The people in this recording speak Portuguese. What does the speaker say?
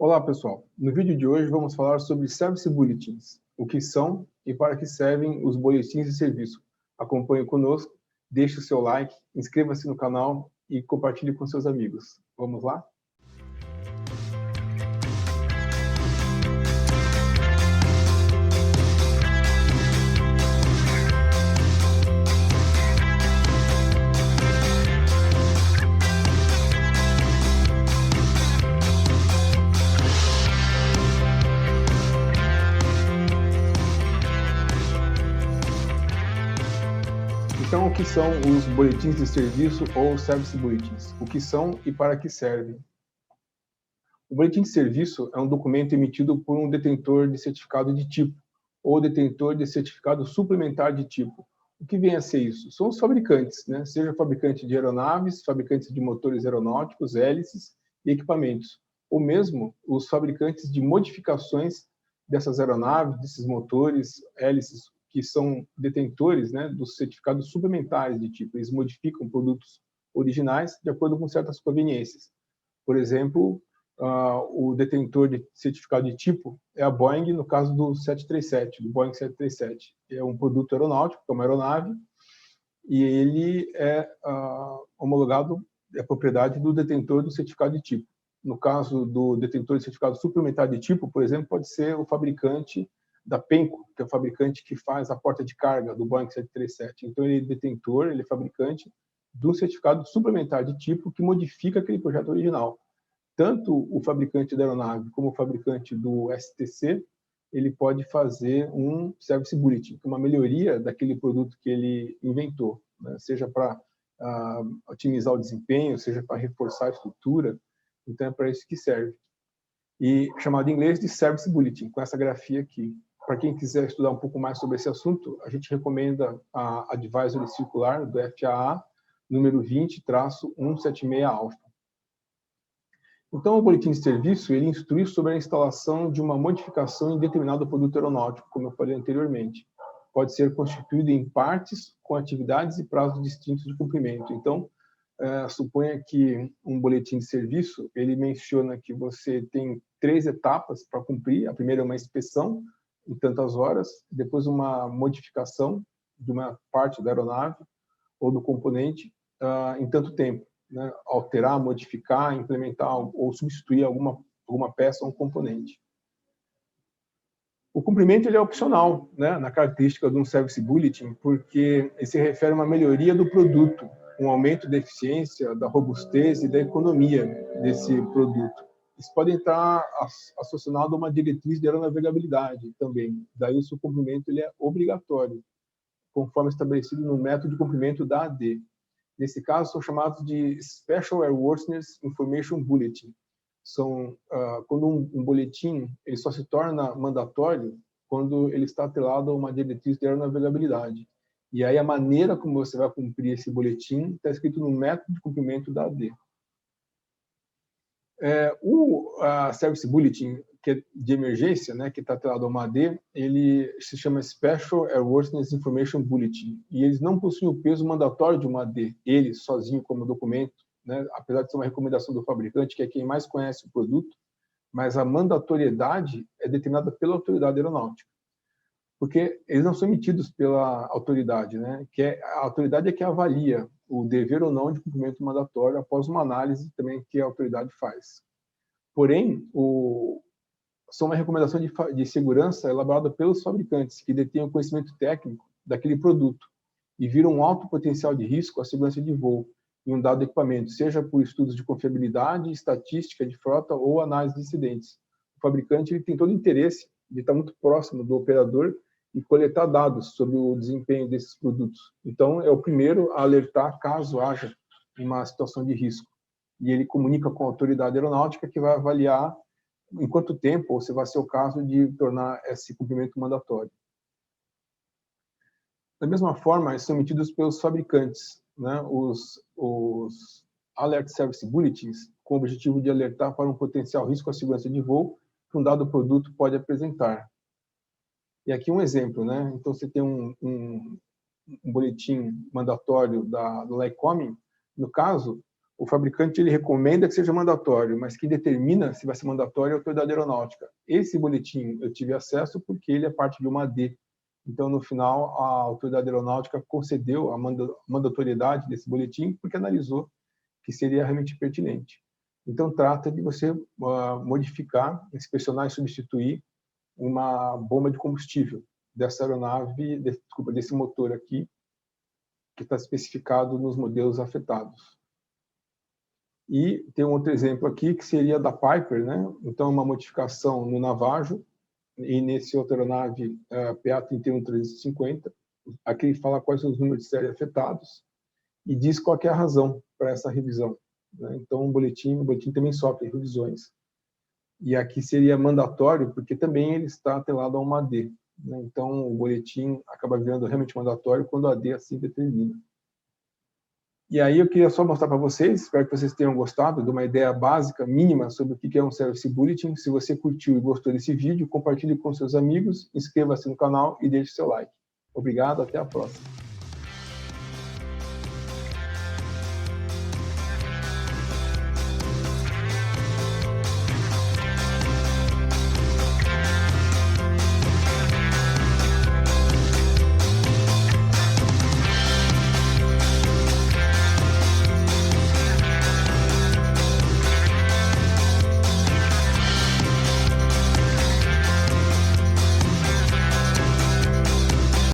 Olá, pessoal. No vídeo de hoje vamos falar sobre Service Bulletins, o que são e para que servem os boletins de serviço. Acompanhe conosco, deixe o seu like, inscreva-se no canal e compartilhe com seus amigos. Vamos lá? Então, o que são os boletins de serviço ou Service Bulletins? O que são e para que servem? O boletim de serviço é um documento emitido por um detentor de certificado de tipo ou detentor de certificado suplementar de tipo. O que vem a ser isso? São os fabricantes, né? Seja fabricante de aeronaves, fabricantes de motores aeronáuticos, hélices e equipamentos, ou mesmo os fabricantes de modificações dessas aeronaves, desses motores, hélices, que são detentores, né, dos certificados suplementares de tipo. Eles modificam produtos originais de acordo com certas conveniências. Por exemplo, o detentor de certificado de tipo é a Boeing, no caso do 737, do Boeing 737. É um produto aeronáutico, é uma aeronave, e ele é homologado, é propriedade do detentor do certificado de tipo. No caso do detentor de certificado suplementar de tipo, por exemplo, pode ser o fabricante da Penco, que é o fabricante que faz a porta de carga do Boeing 737. Então, ele é detentor, ele é fabricante do certificado suplementar de tipo que modifica aquele projeto original. Tanto o fabricante da aeronave como o fabricante do STC, ele pode fazer um Service Bulletin, uma melhoria daquele produto que ele inventou, né? Seja para otimizar o desempenho, seja para reforçar a estrutura. Então, é para isso que serve. E chamado em inglês de Service Bulletin, com essa grafia aqui. Para quem quiser estudar um pouco mais sobre esse assunto, a gente recomenda a Advisory Circular do FAA, número 20-176 alfa. Então, o boletim de serviço, ele instrui sobre a instalação de uma modificação em determinado produto aeronáutico, como eu falei anteriormente. Pode ser constituído em partes, com atividades e prazos distintos de cumprimento. Então, suponha que um boletim de serviço, ele menciona que você tem 3 etapas para cumprir. A primeira é uma inspeção, em tantas horas, depois uma modificação de uma parte da aeronave ou do componente em tanto tempo. Né, alterar, modificar, implementar ou substituir alguma peça ou um componente. O cumprimento ele é opcional, né, na característica de um Service Bulletin, porque ele se refere a uma melhoria do produto, um aumento da eficiência, da robustez e da economia desse produto. Isso pode estar associado a uma diretriz de aeronavegabilidade também. Daí o seu cumprimento ele é obrigatório, conforme estabelecido no método de cumprimento da AD. Nesse caso, são chamados de Special Airworthiness Information Bulletin. São quando um boletim ele só se torna mandatório quando ele está atrelado a uma diretriz de aeronavegabilidade. E aí a maneira como você vai cumprir esse boletim está escrito no método de cumprimento da AD. O Service Bulletin, que é de emergência, né, que está atrelado a uma AD, ele se chama Special Airworthiness Information Bulletin, e eles não possuem o peso mandatório de uma AD, ele sozinho como documento, né, apesar de ser uma recomendação do fabricante, que é quem mais conhece o produto, mas a mandatoriedade é determinada pela autoridade aeronáutica, porque eles não são emitidos pela autoridade, né, a autoridade é que avalia o dever ou não de cumprimento mandatório após uma análise também que a autoridade faz. Porém, são uma recomendação de segurança elaborada pelos fabricantes, que detêm o conhecimento técnico daquele produto e viram um alto potencial de risco à segurança de voo em um dado equipamento, seja por estudos de confiabilidade, estatística de frota ou análise de incidentes. O fabricante ele tem todo o interesse de estar muito próximo do operador e coletar dados sobre o desempenho desses produtos. Então, é o primeiro a alertar caso haja uma situação de risco. E ele comunica com a autoridade aeronáutica que vai avaliar em quanto tempo, ou se vai ser o caso de tornar esse cumprimento mandatório. Da mesma forma, eles são emitidos pelos fabricantes, né, os Alert Service Bulletins, com o objetivo de alertar para um potencial risco à segurança de voo que um dado produto pode apresentar. E aqui um exemplo, né? Então, você tem um boletim mandatório do LACOMIN. No caso, o fabricante ele recomenda que seja mandatório, mas quem determina se vai ser mandatório é a autoridade aeronáutica. Esse boletim eu tive acesso porque ele é parte de uma AD. Então, no final, a autoridade aeronáutica concedeu a mandatoriedade desse boletim porque analisou que seria realmente pertinente. Então, trata de você modificar, inspecionar e substituir uma bomba de combustível dessa aeronave, desse motor aqui, que está especificado nos modelos afetados. E tem um outro exemplo aqui, que seria da Piper, né? Então, uma modificação no Navajo, e nesse outra aeronave PA31350, aqui ele fala quais são os números de série afetados, e diz qual é a razão para essa revisão. Né? Então, o boletim também sofre revisões. E aqui seria mandatório, porque também ele está atrelado a uma AD. Né? Então, o boletim acaba virando realmente mandatório quando a AD assim determina. E aí eu queria só mostrar para vocês, espero que vocês tenham gostado de uma ideia básica, mínima, sobre o que é um Service Bulletin. Se você curtiu e gostou desse vídeo, compartilhe com seus amigos, inscreva-se no canal e deixe seu like. Obrigado, até a próxima.